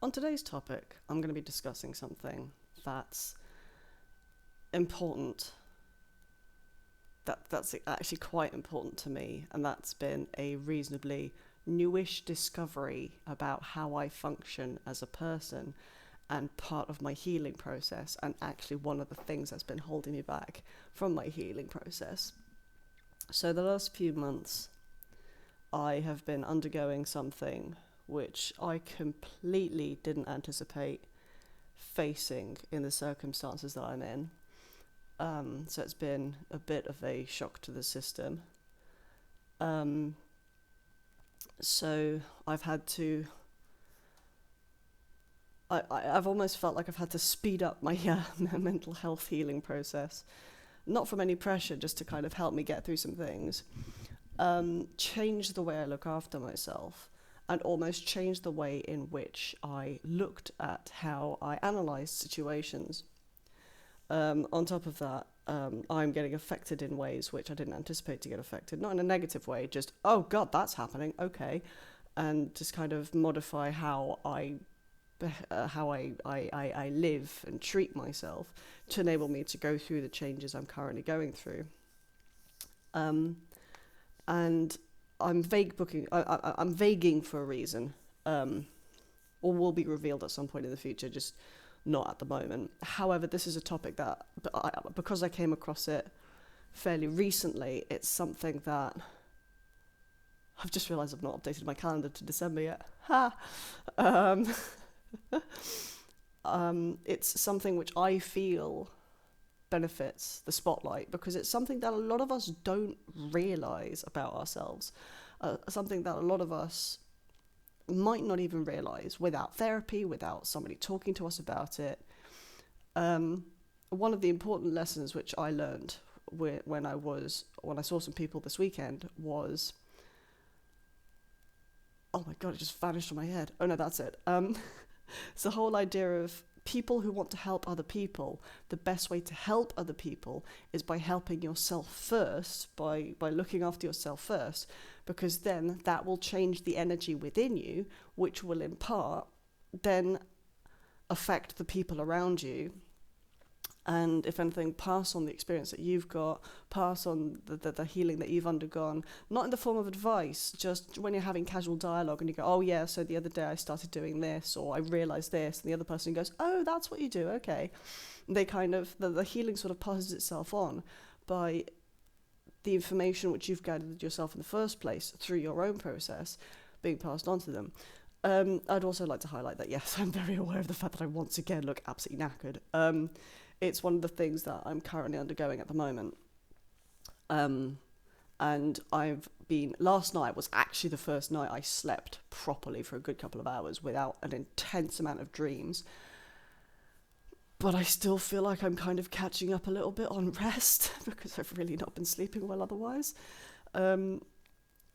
On today's topic, I'm going to be discussing something that's important, that's actually quite important to me, and that's been a reasonably newish discovery about how I function as a person and part of my healing process, and actually one of the things that's been holding me back from my healing process. So the last few months, I have been undergoing something which I completely didn't anticipate facing in the circumstances that I'm in. So it's been a bit of a shock to the system. So I've had to... I've almost felt like I've had to speed up my mental health healing process. Not from any pressure, just to kind of help me get through some things. Change the way I look after myself, and almost change the way in which I looked at how I analysed situations. On top of that, I'm getting affected in ways which I didn't anticipate to get affected. Not in a negative way, just, oh God, that's happening, okay. And just kind of modify how I live and treat myself to enable me to go through the changes I'm currently going through. And I'm I'm vaguing for a reason, or will be revealed at some point in the future, just not at the moment. However, this is a topic that, because I came across it fairly recently, it's something that I've just realised I've not updated my calendar to December yet. Ha! It's something which I feel benefits the spotlight, because it's something that a lot of us don't realise about ourselves, something that a lot of us might not even realise without therapy, without somebody talking to us about it. One of the important lessons which I learned when I saw some people this weekend was, oh my God, it just vanished from my head. Oh no, that's it. It's the whole idea of people who want to help other people. The best way to help other people is by helping yourself first, by looking after yourself first, because then that will change the energy within you, which will in part then affect the people around you. And if anything, pass on the experience that you've got, pass on the healing that you've undergone, not in the form of advice, just when you're having casual dialogue and you go, oh yeah, so the other day I started doing this, or I realised this, and the other person goes, oh, that's what you do, okay. And they kind of, the healing sort of passes itself on by the information which you've gathered yourself in the first place through your own process being passed on to them. I'd also like to highlight that, yes, I'm very aware of the fact that I once again look absolutely knackered. It's one of the things that I'm currently undergoing at the moment. And last night was actually the first night I slept properly for a good couple of hours without an intense amount of dreams. But I still feel like I'm kind of catching up a little bit on rest because I've really not been sleeping well otherwise.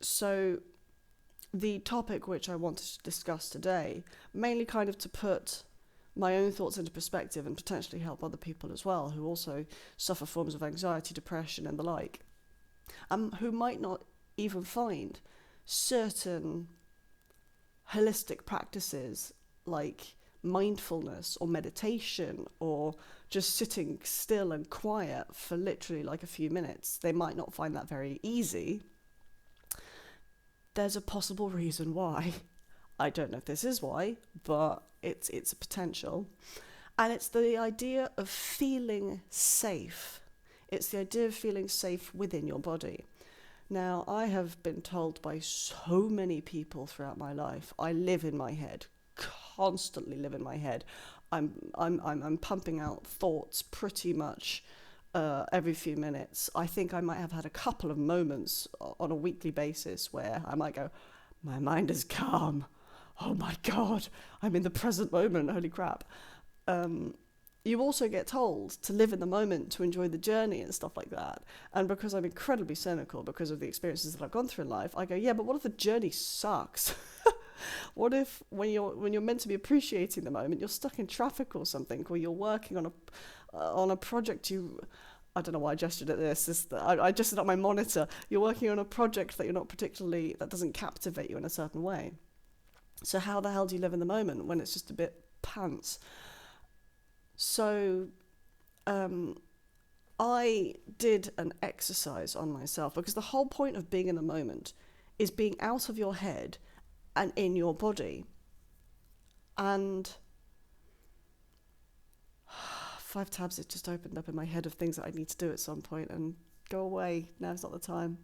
So the topic which I wanted to discuss today, mainly kind of to put my own thoughts into perspective and potentially help other people as well who also suffer forms of anxiety, depression and the like, who might not even find certain holistic practices like mindfulness or meditation or just sitting still and quiet for literally like a few minutes. They might not find that very easy. There's a possible reason why. I don't know if this is why, but it's a potential. And it's the idea of feeling safe. It's the idea of feeling safe within your body. Now, I have been told by so many people throughout my life, I live in my head, constantly live in my head. I'm pumping out thoughts pretty much every few minutes. I think I might have had a couple of moments on a weekly basis where I might go, my mind is calm. Oh my God, I'm in the present moment, holy crap. You also get told to live in the moment, to enjoy the journey and stuff like that. And because I'm incredibly cynical because of the experiences that I've gone through in life, I go, yeah, but what if the journey sucks? What if when you're meant to be appreciating the moment, you're stuck in traffic or something, or you're working on a project I don't know why I gestured at this. I gestured at my monitor. You're working on a project that that doesn't captivate you in a certain way. So how the hell do you live in the moment when it's just a bit pants? So I did an exercise on myself, because the whole point of being in the moment is being out of your head and in your body. And 5 tabs has just opened up in my head of things that I need to do at some point, and go away, now's not the time.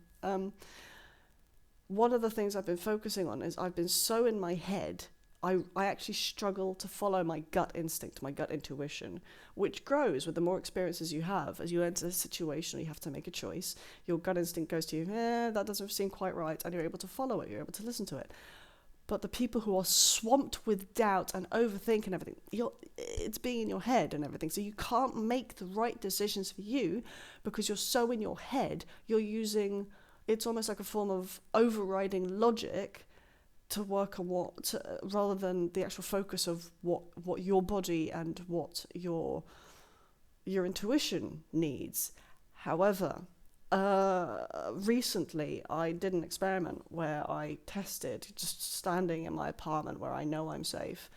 One of the things I've been focusing on is I've been so in my head, I actually struggle to follow my gut instinct, my gut intuition, which grows with the more experiences you have. As you enter a situation, you have to make a choice. Your gut instinct goes to you, that doesn't seem quite right, and you're able to follow it, you're able to listen to it. But the people who are swamped with doubt and overthink and everything, it's being in your head and everything. So you can't make the right decisions for you because you're so in your head. You're using, it's almost like a form of overriding logic to work on rather than the actual focus of what your body and what your intuition needs. However, recently I did an experiment where I tested just standing in my apartment where I know I'm safe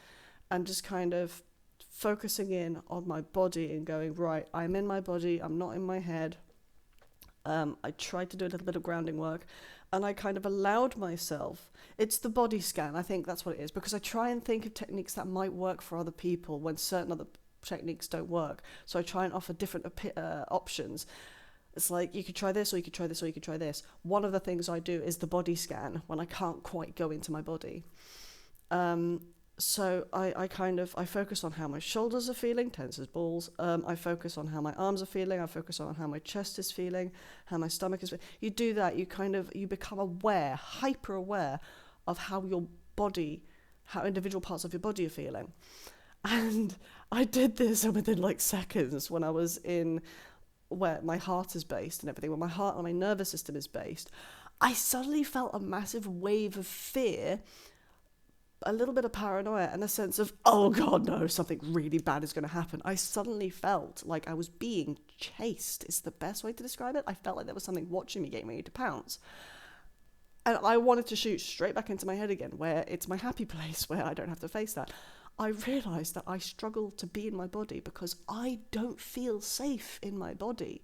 and just kind of focusing in on my body and going, right, I'm in my body, I'm not in my head. I tried to do a little bit of grounding work, and I kind of allowed myself, it's the body scan, I think that's what it is, because I try and think of techniques that might work for other people when certain other techniques don't work. So I try and offer different options. It's like, you could try this, or you could try this, or you could try this. One of the things I do is the body scan when I can't quite go into my body. So I focus on how my shoulders are feeling, tense as balls. I focus on how my arms are feeling. I focus on how my chest is feeling, how my stomach is feeling. You do that, you become aware, hyper aware of how your body, how individual parts of your body are feeling. And I did this within like seconds when I was in where my heart is based and everything, where my heart and my nervous system is based. I suddenly felt a massive wave of fear, a little bit of paranoia, and a sense of, oh God, no, something really bad is going to happen. I suddenly felt like I was being chased, is the best way to describe it. I felt like there was something watching me, getting ready to pounce. And I wanted to shoot straight back into my head again, where it's my happy place, where I don't have to face that. I realised that I struggle to be in my body because I don't feel safe in my body.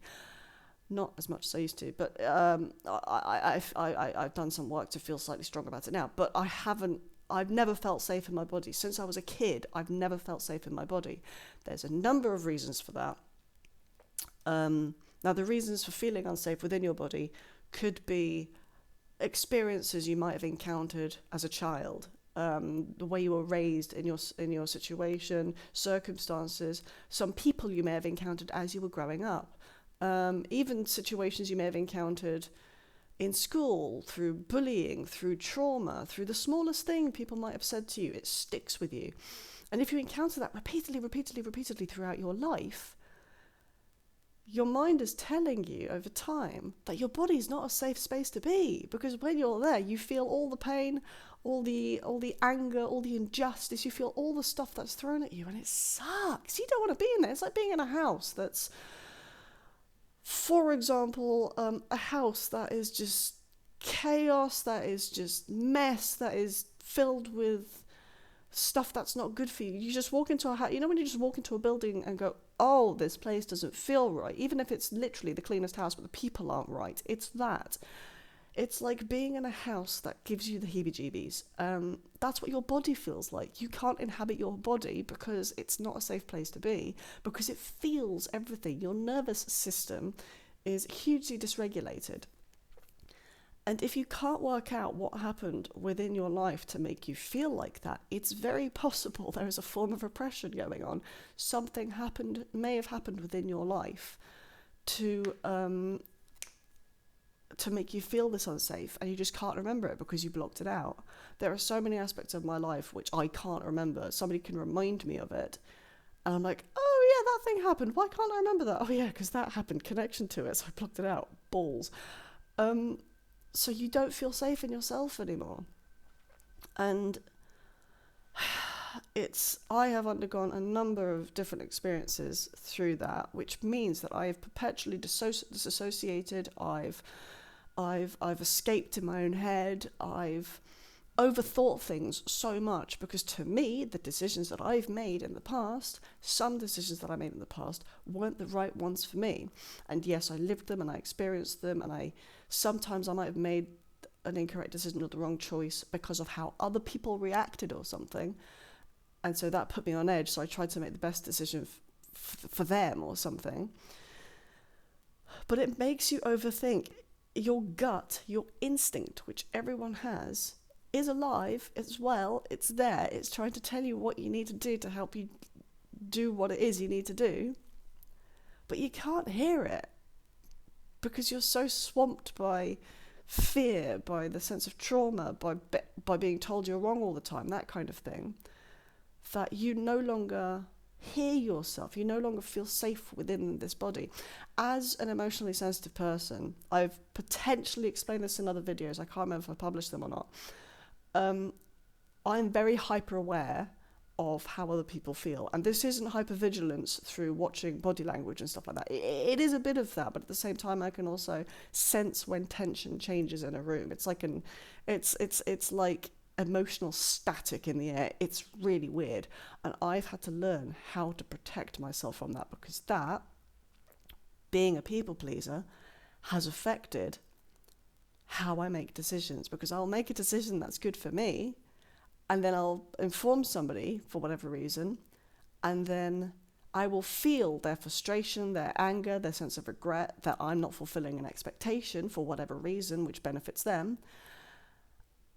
Not as much as I used to, but I've done some work to feel slightly stronger about it now. But I've never felt safe in my body. Since I was a kid, I've never felt safe in my body. There's a number of reasons for that. Now, the reasons for feeling unsafe within your body could be experiences you might have encountered as a child, the way you were raised in your situation, circumstances, some people you may have encountered as you were growing up, even situations you may have encountered in school, through bullying, through trauma, through the smallest thing people might have said to you. It sticks with you. And if you encounter that repeatedly throughout your life, your mind is telling you over time that your body is not a safe space to be, because when you're there, you feel all the pain, all the anger, all the injustice, you feel all the stuff that's thrown at you, and it sucks. You don't want to be in there. It's like being in a house that's, for example, a house that is just chaos, that is just mess, that is filled with stuff that's not good for you. You just walk into a house, when you just walk into a building and go, oh, this place doesn't feel right, even if it's literally the cleanest house, but the people aren't right. It's that. It's like being in a house that gives you the heebie-jeebies. That's what your body feels like. You can't inhabit your body because it's not a safe place to be, because it feels everything. Your nervous system is hugely dysregulated. And if you can't work out what happened within your life to make you feel like that, it's very possible there is a form of repression going on. Something may have happened within your life to make you feel this unsafe, and you just can't remember it because you blocked it out. There are so many aspects of my life which I can't remember. Somebody can remind me of it, and I'm like, oh yeah, that thing happened. Why can't I remember that? Oh yeah, because that happened. Connection to it, so I blocked it out. Balls. So you don't feel safe in yourself anymore. And I have undergone a number of different experiences through that, which means that I have perpetually disassociated. I've escaped in my own head. I've overthought things so much, because to me, the decisions that I've made in the past, some decisions that I made in the past weren't the right ones for me. And yes, I lived them and I experienced them, and sometimes I might have made an incorrect decision or the wrong choice because of how other people reacted or something. And so that put me on edge. So I tried to make the best decision for them or something. But it makes you overthink. Your gut, your instinct, which everyone has, is alive as well. It's there. It's trying to tell you what you need to do to help you do what it is you need to do. But you can't hear it because you're so swamped by fear, by the sense of trauma, by being told you're wrong all the time, that kind of thing, that you no longer hear yourself. You no longer feel safe within this body. As an emotionally sensitive person, I've potentially explained this in other videos. I can't remember if I published them or not. I'm very hyper aware of how other people feel. And this isn't hypervigilance through watching body language and stuff like that. It is a bit of that, but at the same time, I can also sense when tension changes in a room. It's like it's like emotional static in the air. It's really weird. And I've had to learn how to protect myself from that, because that, being a people pleaser, has affected how I make decisions, because I'll make a decision that's good for me, and then I'll inform somebody for whatever reason, and then I will feel their frustration, their anger, their sense of regret that I'm not fulfilling an expectation for whatever reason which benefits them.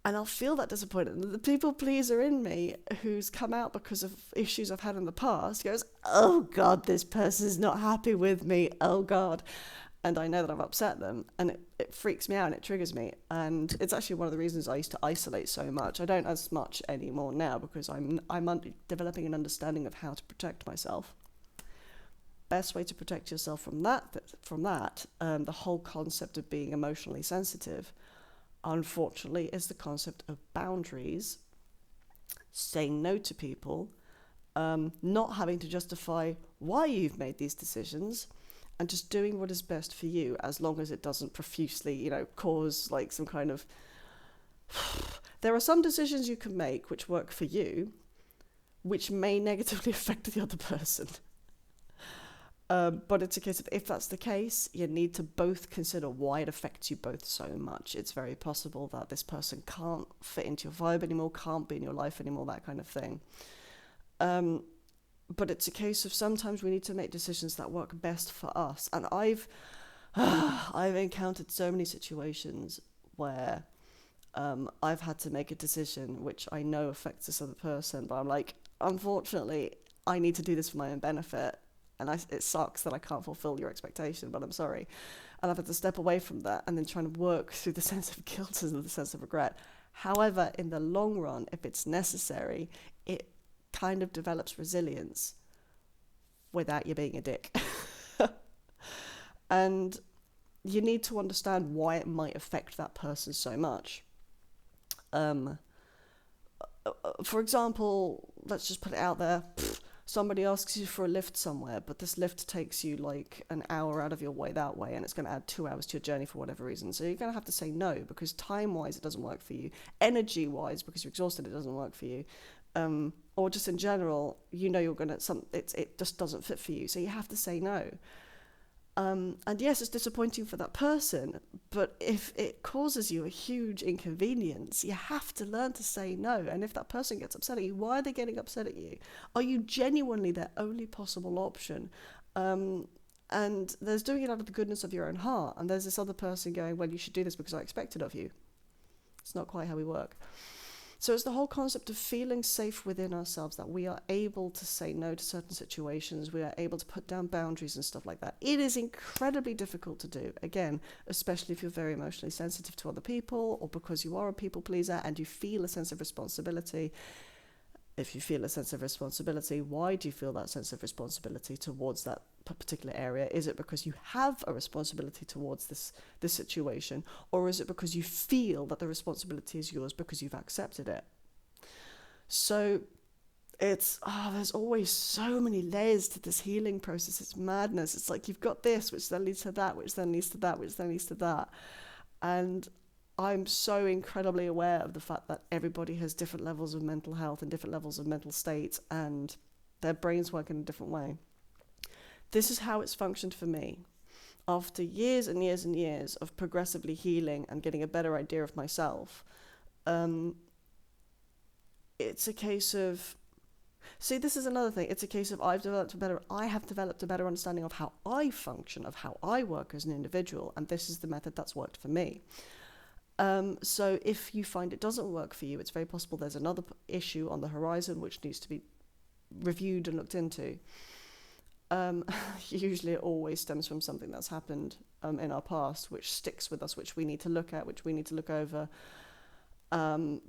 And I'll feel that disappointment. The people pleaser in me, who's come out because of issues I've had in the past, goes, oh God, this person's not happy with me. Oh God. And I know that I've upset them, and it freaks me out and it triggers me. And it's actually one of the reasons I used to isolate so much. I don't as much anymore now, because I'm developing an understanding of how to protect myself. Best way to protect yourself from that, the whole concept of being emotionally sensitive, unfortunately, is the concept of boundaries, saying no to people, not having to justify why you've made these decisions, and just doing what is best for you, as long as it doesn't profusely, cause like some kind of... There are some decisions you can make which work for you, which may negatively affect the other person. But it's a case of, if that's the case, you need to both consider why it affects you both so much. It's very possible that this person can't fit into your vibe anymore, can't be in your life anymore, that kind of thing. But it's a case of, sometimes we need to make decisions that work best for us. And I've encountered so many situations where I've had to make a decision which I know affects this other person, but I'm like, unfortunately, I need to do this for my own benefit. And it sucks that I can't fulfill your expectation, but I'm sorry. And I've had to step away from that and then try and work through the sense of guilt and the sense of regret. However, in the long run, if it's necessary, it kind of develops resilience without you being a dick. And you need to understand why it might affect that person so much. For example, let's just put it out there. Somebody asks you for a lift somewhere, but this lift takes you like an hour out of your way that way, and it's going to add 2 hours to your journey for whatever reason. So you're going to have to say no, because time-wise it doesn't work for you. Energy-wise, because you're exhausted, it doesn't work for you. Or just in general, you're going to... It just doesn't fit for you. So you have to say no. And yes, it's disappointing for that person, but if it causes you a huge inconvenience, you have to learn to say no. And if that person gets upset at you, why are they getting upset at you? Are you genuinely their only possible option? And there's doing it out of the goodness of your own heart, and there's this other person going, well, you should do this because I expect it of you. It's not quite how we work. So it's the whole concept of feeling safe within ourselves, that we are able to say no to certain situations, we are able to put down boundaries and stuff like that. It is incredibly difficult to do, again, especially if you're very emotionally sensitive to other people, or because you are a people pleaser and you feel a sense of responsibility. If you feel a sense of responsibility, why do you feel that sense of responsibility towards that particular area? Is it because you have a responsibility towards this situation, or is it because you feel that the responsibility is yours because you've accepted it? So there's always so many layers to this healing process. It's madness. It's like you've got this, which then leads to that, which then leads to that, which then leads to that. And I'm so incredibly aware of the fact that everybody has different levels of mental health and different levels of mental states, and their brains work in a different way. This is how it's functioned for me. After years and years and years of progressively healing and getting a better idea of myself, it's a case of, see, this is another thing. It's a case of I have developed a better understanding of how I function, of how I work as an individual, and this is the method that's worked for me. So if you find it doesn't work for you, it's very possible there's another issue on the horizon which needs to be reviewed and looked into. Usually it always stems from something that's happened in our past, which sticks with us, which we need to look at, which we need to look over,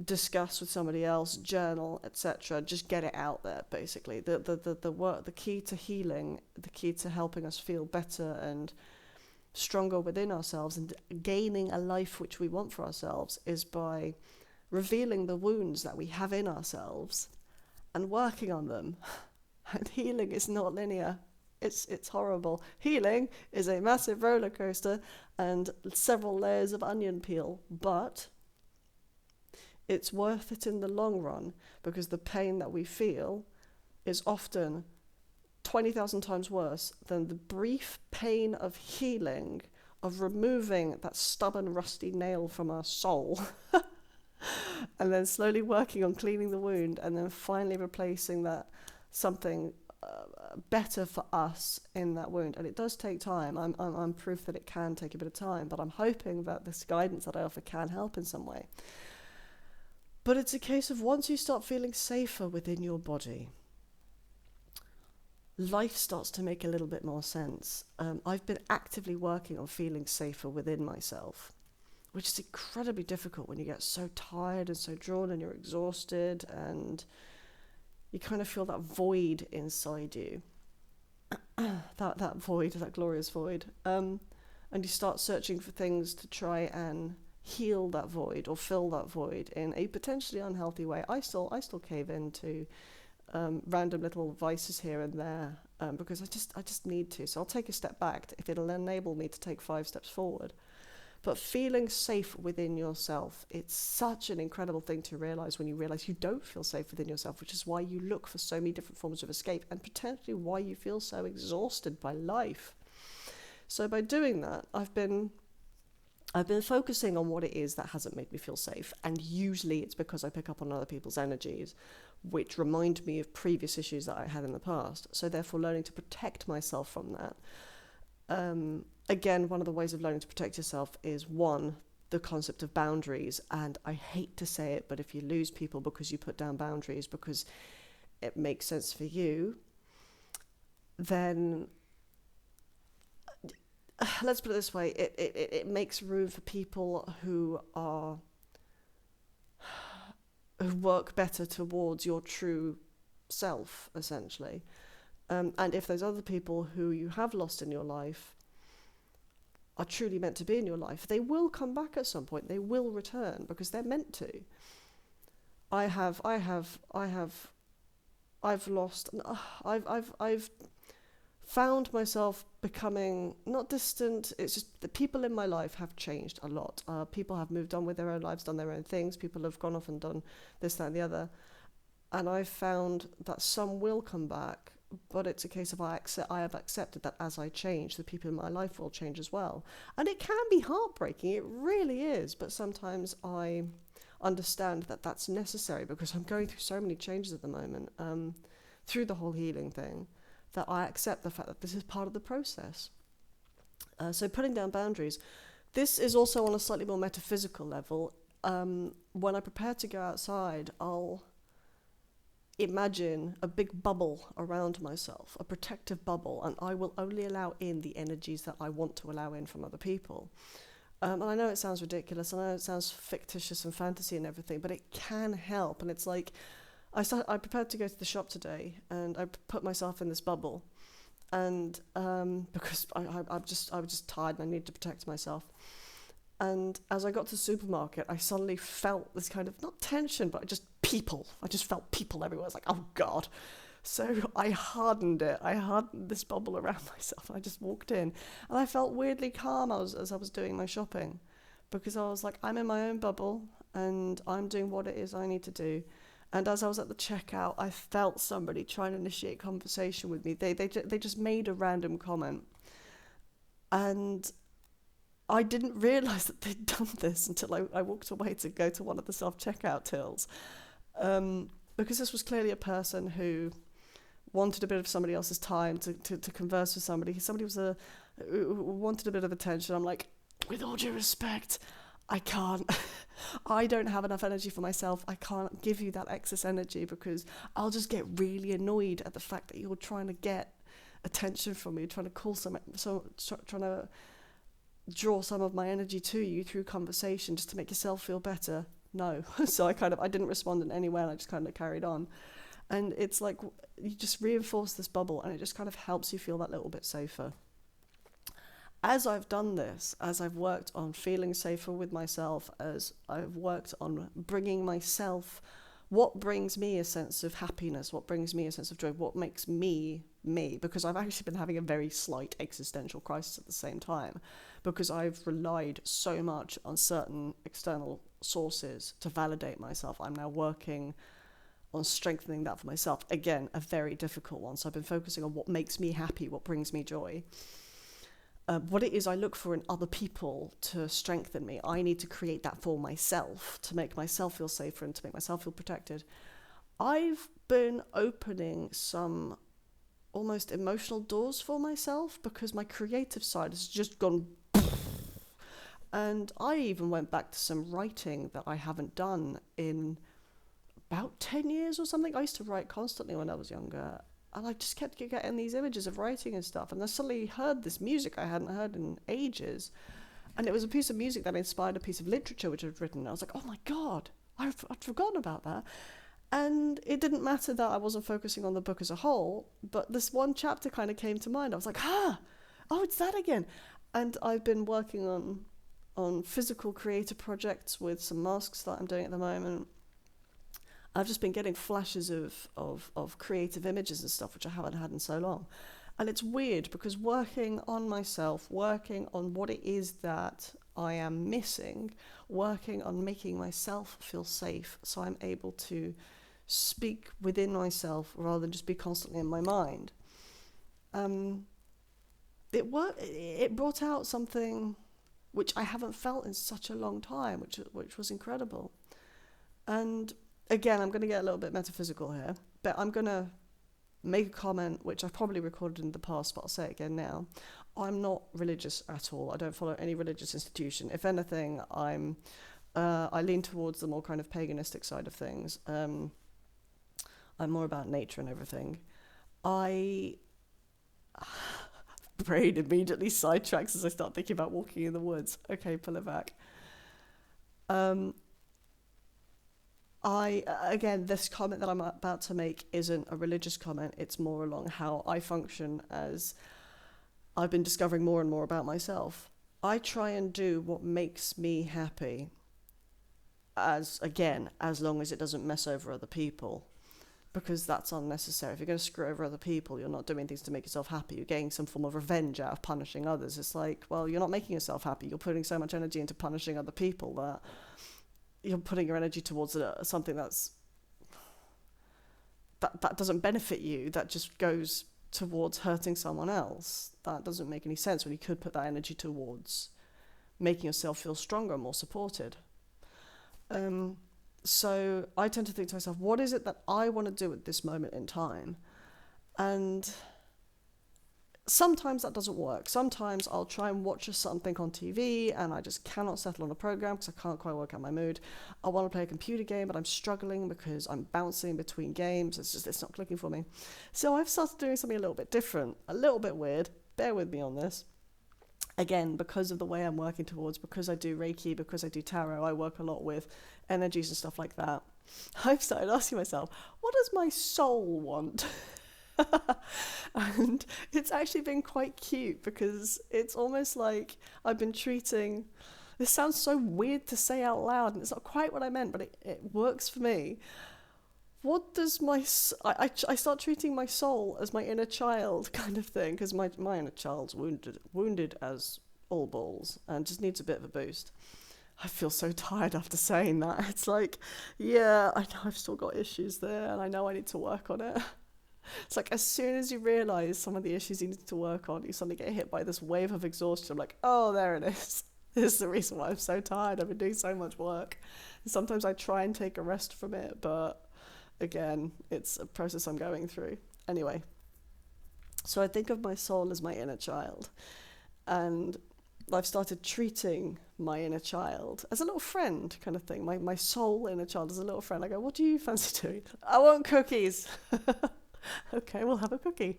discuss with somebody else, journal, etc. Just get it out there, basically. The work, the key to healing, the key to helping us feel better and stronger within ourselves and gaining a life which we want for ourselves, is by revealing the wounds that we have in ourselves and working on them. And healing is not linear. It's horrible. Healing is a massive roller coaster and several layers of onion peel, but it's worth it in the long run, because the pain that we feel is often 20,000 times worse than the brief pain of healing, of removing that stubborn, rusty nail from our soul, and then slowly working on cleaning the wound, and then finally replacing that something better for us in that wound. And it does take time. I'm proof that it can take a bit of time, but I'm hoping that this guidance that I offer can help in some way. But it's a case of, once you start feeling safer within your body, life starts to make a little bit more sense. I've been actively working on feeling safer within myself, which is incredibly difficult when you get so tired and so drawn and you're exhausted and you kind of feel that void inside you, that void, that glorious void. And you start searching for things to try and heal that void or fill that void in a potentially unhealthy way. I still cave into random little vices here and there, because I just need to. So I'll take a step back if it'll enable me to take 5 steps forward. But feeling safe within yourself, it's such an incredible thing to realize when you realize you don't feel safe within yourself, which is why you look for so many different forms of escape, and potentially why you feel so exhausted by life. So by doing that, I've been focusing on what it is that hasn't made me feel safe, and usually it's because I pick up on other people's energies, which remind me of previous issues that I had in the past. So therefore learning to protect myself from that. Again, one of the ways of learning to protect yourself is, one, the concept of boundaries. And I hate to say it, but if you lose people because you put down boundaries because it makes sense for you, then let's put it this way, it makes room for people who work better towards your true self, essentially. And if those other people who you have lost in your life are truly meant to be in your life, they will come back at some point. They will return because they're meant to. I've found myself becoming not distant. It's just the people in my life have changed a lot. People have moved on with their own lives, done their own things. People have gone off and done this, that, and the other. And I've found that some will come back, but it's a case of I have accepted that as I change, the people in my life will change as well. And it can be heartbreaking, it really is, but sometimes I understand that that's necessary, because I'm going through so many changes at the moment, through the whole healing thing, that I accept the fact that this is part of the process. So putting down boundaries, this is also on a slightly more metaphysical level. When I prepare to go outside, I'll imagine a big bubble around myself, a protective bubble, and I will only allow in the energies that I want to allow in from other people. And I know it sounds ridiculous, and I know it sounds fictitious and fantasy and everything, but it can help. And it's like, I prepared to go to the shop today, and I put myself in this bubble, and because I was just tired and I needed to protect myself. And as I got to the supermarket, I suddenly felt this kind of, not tension, but just people. I just felt people everywhere. I was like, oh God. So I hardened it. I hardened this bubble around myself. I just walked in, and I felt weirdly calm as I was doing my shopping, because I was like, I'm in my own bubble and I'm doing what it is I need to do. And as I was at the checkout, I felt somebody trying to initiate conversation with me. They just made a random comment. And I didn't realise that they'd done this until I walked away to go to one of the self-checkout tills. Because this was clearly a person who wanted a bit of somebody else's time to converse with somebody. Somebody who wanted a bit of attention. I'm like, with all due respect, I can't. I don't have enough energy for myself. I can't give you that excess energy because I'll just get really annoyed at the fact that you're trying to get attention from me, trying to draw some of my energy to you through conversation just to make yourself feel better. No. So I didn't respond in any way, and I just kind of carried on. And it's like you just reinforce this bubble, and it just kind of helps you feel that little bit safer. As I've done this, as I've worked on feeling safer with myself, as I've worked on bringing myself, what brings me a sense of happiness, what brings me a sense of joy, what makes me me, because I've actually been having a very slight existential crisis at the same time, because I've relied so much on certain external sources to validate myself. I'm now working on strengthening that for myself. Again, a very difficult one. So I've been focusing on what makes me happy, what brings me joy. What it is I look for in other people to strengthen me. I need to create that for myself, to make myself feel safer and to make myself feel protected. I've been opening some almost emotional doors for myself because my creative side has just gone. And I even went back to some writing that I haven't done in about 10 years or something. I used to write constantly when I was younger. And I just kept getting these images of writing and stuff. And I suddenly heard this music I hadn't heard in ages. And it was a piece of music that inspired a piece of literature which I'd written. And I was like, oh my God, I'd forgotten about that. And it didn't matter that I wasn't focusing on the book as a whole, but this one chapter kind of came to mind. I was like, oh, it's that again. And I've been working on physical creative projects with some masks that I'm doing at the moment. I've just been getting flashes of creative images and stuff, which I haven't had in so long. And it's weird because working on myself, working on what it is that I am missing, working on making myself feel safe so I'm able to speak within myself rather than just be constantly in my mind. It brought out something which I haven't felt in such a long time, which was incredible. And again, I'm going to get a little bit metaphysical here, but I'm going to make a comment which I've probably recorded in the past, but I'll say it again now. I'm not religious at all. I don't follow any religious institution. If anything, I lean towards the more kind of paganistic side of things. I'm more about nature and everything. Brain immediately sidetracks as I start thinking about walking in the woods. Okay, pull it back. Again, this comment that I'm about to make isn't a religious comment. It's more along how I function as I've been discovering more and more about myself. I try and do what makes me happy, as long as it doesn't mess over other people, because that's unnecessary. If you're going to screw over other people, you're not doing things to make yourself happy. You're getting some form of revenge out of punishing others. It's like, well, you're not making yourself happy. You're putting so much energy into punishing other people that you're putting your energy towards something that doesn't benefit you, that just goes towards hurting someone else. That doesn't make any sense when you could put that energy towards making yourself feel stronger and more supported. So I tend to think to myself, what is it that I want to do at this moment in time? And sometimes that doesn't work. Sometimes I'll try and watch something on TV and I just cannot settle on a program because I can't quite work out my mood. I want to play a computer game, but I'm struggling because I'm bouncing between games. It's not clicking for me. So I've started doing something a little bit different, a little bit weird. Bear with me on this. Again, because of the way I'm working towards, because I do Reiki, because I do tarot, I work a lot with energies and stuff like that. I've started asking myself, what does my soul want? And it's actually been quite cute because it's almost like I've been treating, this sounds so weird to say out loud and it's not quite what I meant, but it works for me. What does I start treating my soul as my inner child kind of thing, because my inner child's wounded as all balls and just needs a bit of a boost. I feel so tired after saying that. It's like, yeah, I know I've still got issues there and I know I need to work on it. It's like as soon as you realise some of the issues you need to work on, you suddenly get hit by this wave of exhaustion. I'm like, oh, there it is. This is the reason why I'm so tired. I've been doing so much work. And sometimes I try and take a rest from it, but again, it's a process I'm going through. Anyway, so I think of my soul as my inner child. And I've started treating my inner child as a little friend kind of thing. My soul inner child is a little friend. I go, what do you fancy doing? I want cookies. Okay, we'll have a cookie.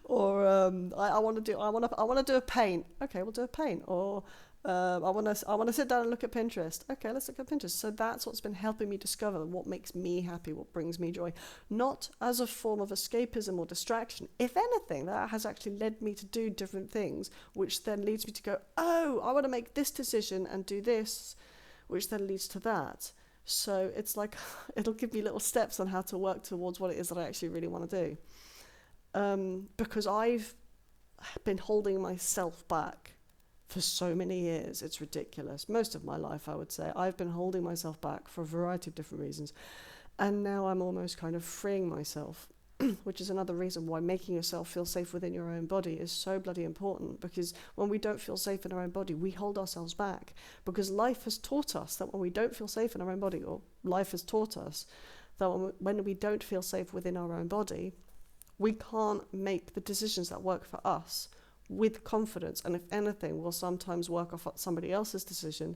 Or I want to do a paint. Okay, we'll do a paint. Or I want to sit down and look at Pinterest. Okay, let's look at Pinterest. So that's what's been helping me discover what makes me happy, what brings me joy, not as a form of escapism or distraction. If anything, that has actually led me to do different things, which then leads me to go, oh, I want to make this decision and do this, which then leads to that. So it's like it'll give me little steps on how to work towards what it is that I actually really want to do. Because I've been holding myself back for so many years. It's ridiculous. Most of my life, I would say. I've been holding myself back for a variety of different reasons. And now I'm almost kind of freeing myself, which is another reason why making yourself feel safe within your own body is so bloody important. Because when we don't feel safe in our own body, we hold ourselves back. Because life has taught us that when we don't feel safe in our own body, or life has taught us that when we don't feel safe within our own body, we can't make the decisions that work for us with confidence, and if anything, we'll sometimes work off somebody else's decision,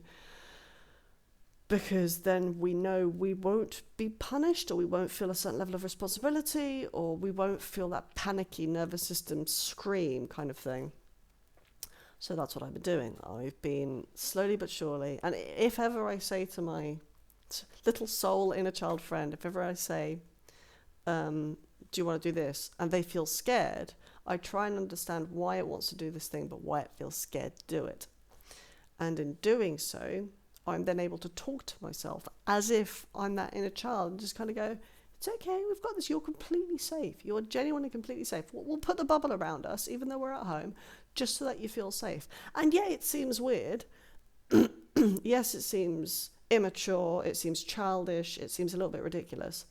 because then we know we won't be punished, or we won't feel a certain level of responsibility, or we won't feel that panicky nervous system scream kind of thing. So that's what I've been doing. I've been slowly but surely, and if ever I say to my little soul inner child friend, if ever I say, do you want to do this? And they feel scared, I try and understand why it wants to do this thing, but why it feels scared to do it. And in doing so, I'm then able to talk to myself as if I'm that inner child and just kind of go, it's okay, we've got this, you're completely safe. You're genuinely completely safe. We'll put the bubble around us, even though we're at home, just so that you feel safe. And yeah, it seems weird. Yes, it seems immature, it seems childish, it seems a little bit ridiculous.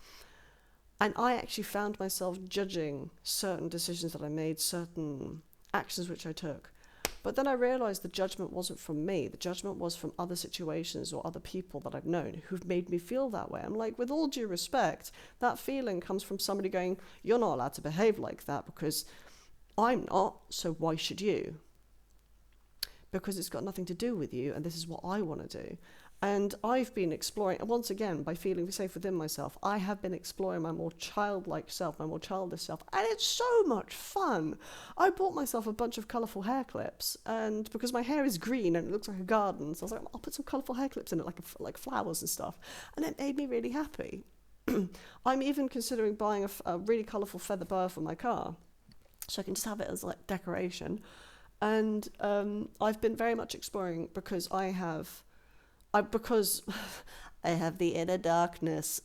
And I actually found myself judging certain decisions that I made, certain actions which I took. But then I realised the judgment wasn't from me. The judgment was from other situations or other people that I've known who've made me feel that way. I'm like, with all due respect, that feeling comes from somebody going, you're not allowed to behave like that because I'm not, so why should you? Because it's got nothing to do with you, and this is what I want to do. And I've been exploring, once again, by feeling safe within myself, I have been exploring my more childlike self, my more childish self, and it's so much fun. I bought myself a bunch of colourful hair clips, and because my hair is green and it looks like a garden, so I was like, I'll put some colourful hair clips in it, like flowers and stuff, and it made me really happy. I'm even considering buying a really colourful feather boa for my car, so I can just have it as like decoration. And I've been very much exploring because I have the inner darkness.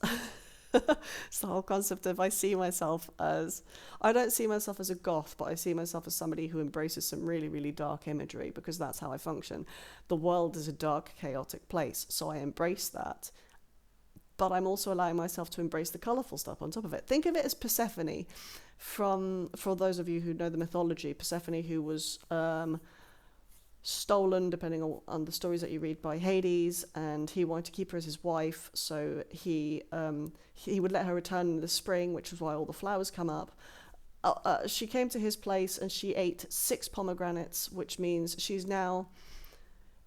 It's the whole concept of I don't see myself as a goth, but I see myself as somebody who embraces some really, really dark imagery, because that's how I function. The world is a dark, chaotic place, so I embrace that. But I'm also allowing myself to embrace the colourful stuff on top of it. Think of it as Persephone, for those of you who know the mythology, Persephone, who was stolen, depending on the stories that you read, by Hades, and he wanted to keep her as his wife, so he would let her return in the spring, which is why all the flowers come up. She came to his place and she ate 6 pomegranates, which means she's now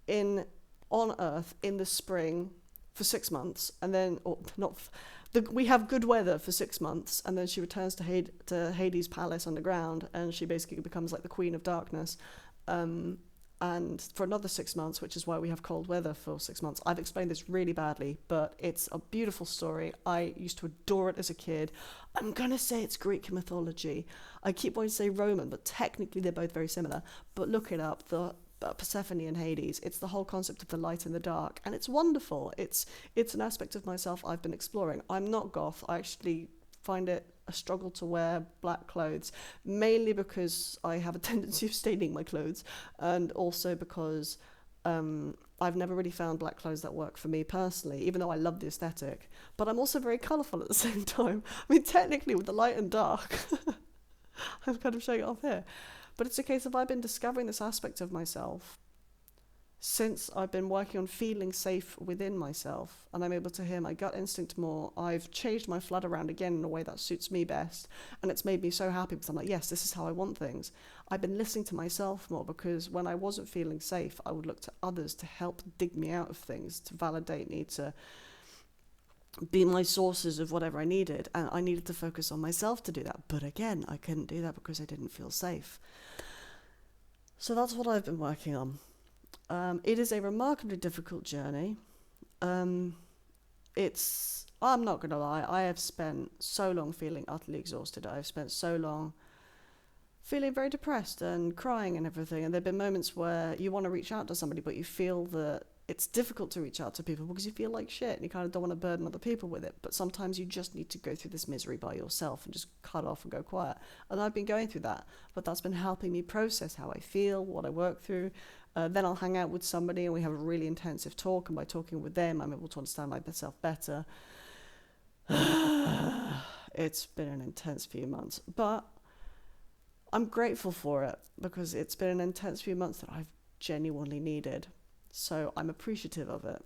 on Earth in the spring for 6 months, and then we have good weather for 6 months, and then she returns to Hades' palace underground, and she basically becomes like the Queen of Darkness. And for another 6 months, which is why we have cold weather for 6 months. I've explained this really badly, but it's a beautiful story. I used to adore it as a kid. I'm going to say it's Greek mythology. I keep wanting to say Roman, but technically they're both very similar. But look it up, the Persephone and Hades. It's the whole concept of the light and the dark, and it's wonderful. It's an aspect of myself I've been exploring. I'm not goth. I actually find it a struggle to wear black clothes, mainly because I have a tendency of staining my clothes, and also because I've never really found black clothes that work for me personally, even though I love the aesthetic. But I'm also very colourful at the same time. I mean, technically, with the light and dark, I'm kind of showing it off here. But it's a case of I've been discovering this aspect of myself since I've been working on feeling safe within myself, and I'm able to hear my gut instinct more. I've changed my flood around again in a way that suits me best, and it's made me so happy because I'm like, yes, this is how I want things. I've been listening to myself more, because when I wasn't feeling safe, I would look to others to help dig me out of things, to validate me, to be my sources of whatever I needed, and I needed to focus on myself to do that. But again, I couldn't do that because I didn't feel safe. So that's what I've been working on. It is a remarkably difficult journey. I'm not going to lie, I have spent so long feeling utterly exhausted. I've spent so long feeling very depressed and crying and everything. And there have been moments where you want to reach out to somebody, but you feel that it's difficult to reach out to people because you feel like shit and you kind of don't want to burden other people with it. But sometimes you just need to go through this misery by yourself and just cut off and go quiet. And I've been going through that, but that's been helping me process how I feel, what I work through. Then I'll hang out with somebody and we have a really intensive talk, and by talking with them, I'm able to understand myself better. It's been an intense few months, but I'm grateful for it because it's been an intense few months that I've genuinely needed. So I'm appreciative of it.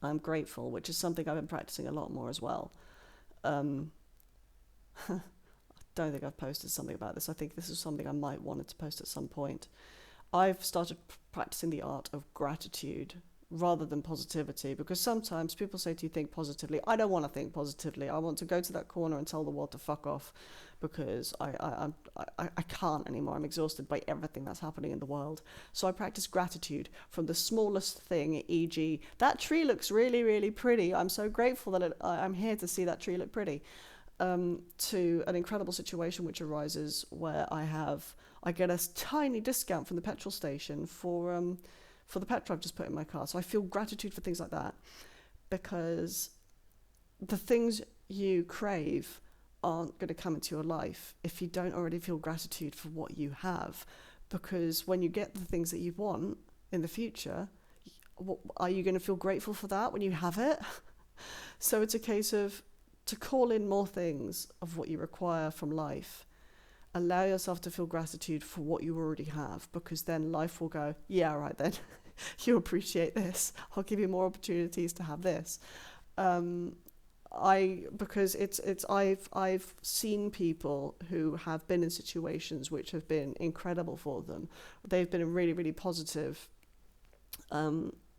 I'm grateful, which is something I've been practicing a lot more as well. I don't think I've posted something about this. I think this is something I might want to post at some point. I've started practicing the art of gratitude rather than positivity, because sometimes people say to you, think positively. I don't want to think positively. I want to go to that corner and tell the world to fuck off because I can't anymore. I'm exhausted by everything that's happening in the world. So I practice gratitude from the smallest thing, e.g., that tree looks really, really pretty. I'm so grateful that I'm here to see that tree look pretty. To an incredible situation which arises where I get a tiny discount from the petrol station for the petrol I've just put in my car. So I feel gratitude for things like that, because the things you crave aren't going to come into your life if you don't already feel gratitude for what you have. Because when you get the things that you want in the future, are you going to feel grateful for that when you have it? So it's a case of to call in more things of what you require from life. Allow yourself to feel gratitude for what you already have, because then life will go, yeah, right then, you appreciate this. I'll give you more opportunities to have this. Because I've seen people who have been in situations which have been incredible for them. They've been in really, really positive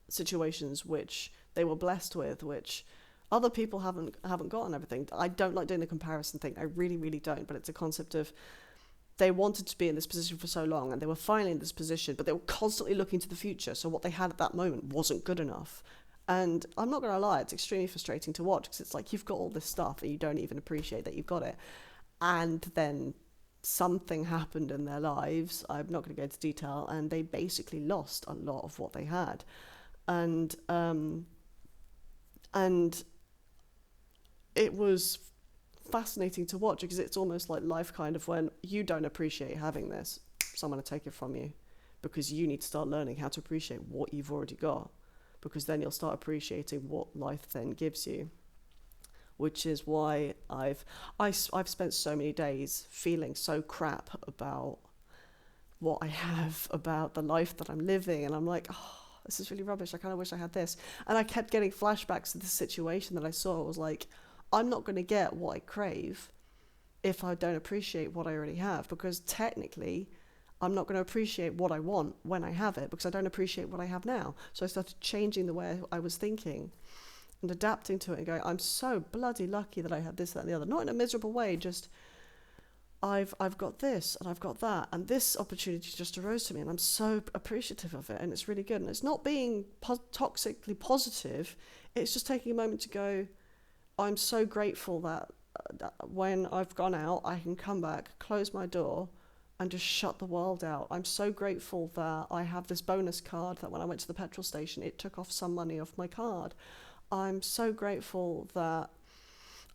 situations which they were blessed with, which other people haven't gotten everything. I don't like doing the comparison thing. I really, really don't. But it's a concept of they wanted to be in this position for so long and they were finally in this position, but they were constantly looking to the future. So what they had at that moment wasn't good enough. And I'm not going to lie, it's extremely frustrating to watch, because it's like you've got all this stuff and you don't even appreciate that you've got it. And then something happened in their lives, I'm not going to go into detail, and they basically lost a lot of what they had. And it was fascinating to watch, because it's almost like life kind of, when you don't appreciate having this, someone will take it from you, because you need to start learning how to appreciate what you've already got, because then you'll start appreciating what life then gives you. Which is why I've spent so many days feeling so crap about what I have, about the life that I'm living, and I'm like, oh, this is really rubbish. I kind of wish I had this. And I kept getting flashbacks to this situation that I saw. It was like, I'm not going to get what I crave if I don't appreciate what I already have, because technically I'm not going to appreciate what I want when I have it, because I don't appreciate what I have now. So I started changing the way I was thinking and adapting to it and going, I'm so bloody lucky that I have this, that and the other. Not in a miserable way, just I've got this and I've got that, and this opportunity just arose to me and I'm so appreciative of it, and it's really good. And it's not being toxically positive, it's just taking a moment to go, I'm so grateful that when I've gone out, I can come back, close my door, and just shut the world out. I'm so grateful that I have this bonus card that when I went to the petrol station, it took off some money off my card. I'm so grateful that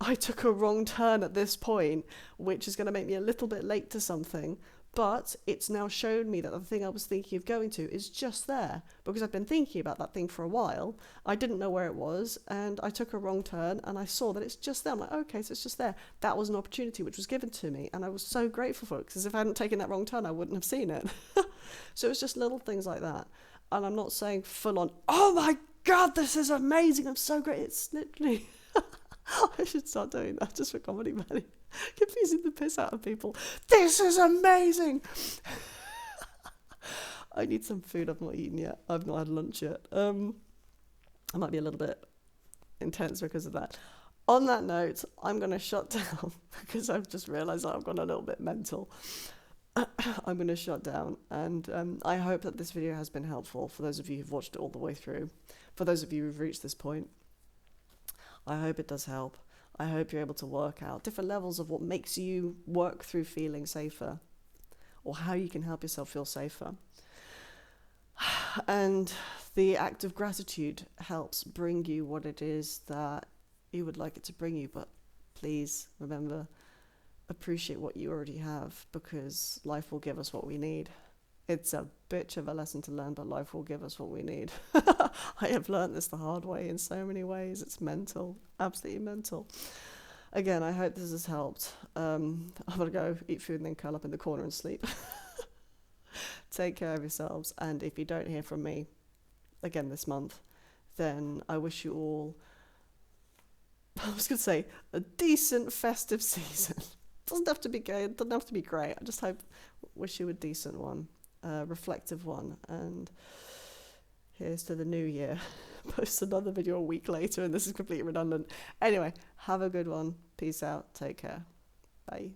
I took a wrong turn at this point, which is going to make me a little bit late to something, But it's now shown me that the thing I was thinking of going to is just there, because I've been thinking about that thing for a while. I didn't know where it was, and I took a wrong turn, and I saw that it's just there. I'm like, okay, so it's just there. That was an opportunity which was given to me, and I was so grateful for it, because if I hadn't taken that wrong turn, I wouldn't have seen it. So it's just little things like that. And I'm not saying full on, oh my God, this is amazing, I'm so great. It's literally, I should start doing that just for comedy value. Confusing the piss out of people. This is amazing. I need some food. I've not eaten yet. I've not had lunch yet. I might be a little bit intense because of that. On that note, I'm going to shut down because I've just realised that I've gone a little bit mental. I'm going to shut down, and I hope that this video has been helpful for those of you who've watched it all the way through. For those of you who've reached this point, I hope it does help. I hope you're able to work out different levels of what makes you work through feeling safer, or how you can help yourself feel safer. And the act of gratitude helps bring you what it is that you would like it to bring you. But please remember, appreciate what you already have, because life will give us what we need. It's a bitch of a lesson to learn, but life will give us what we need. I have learned this the hard way in so many ways. It's mental, absolutely mental. Again, I hope this has helped. I'm going to go eat food and then curl up in the corner and sleep. Take care of yourselves. And if you don't hear from me again this month, then I wish you all, I was going to say, a decent festive season. Doesn't have to be gay, it doesn't have to be great. I just wish you a decent one. Reflective one, and here's to the new year. Post another video a week later, and this is completely redundant. Anyway, have a good one. Peace out. Take care. Bye.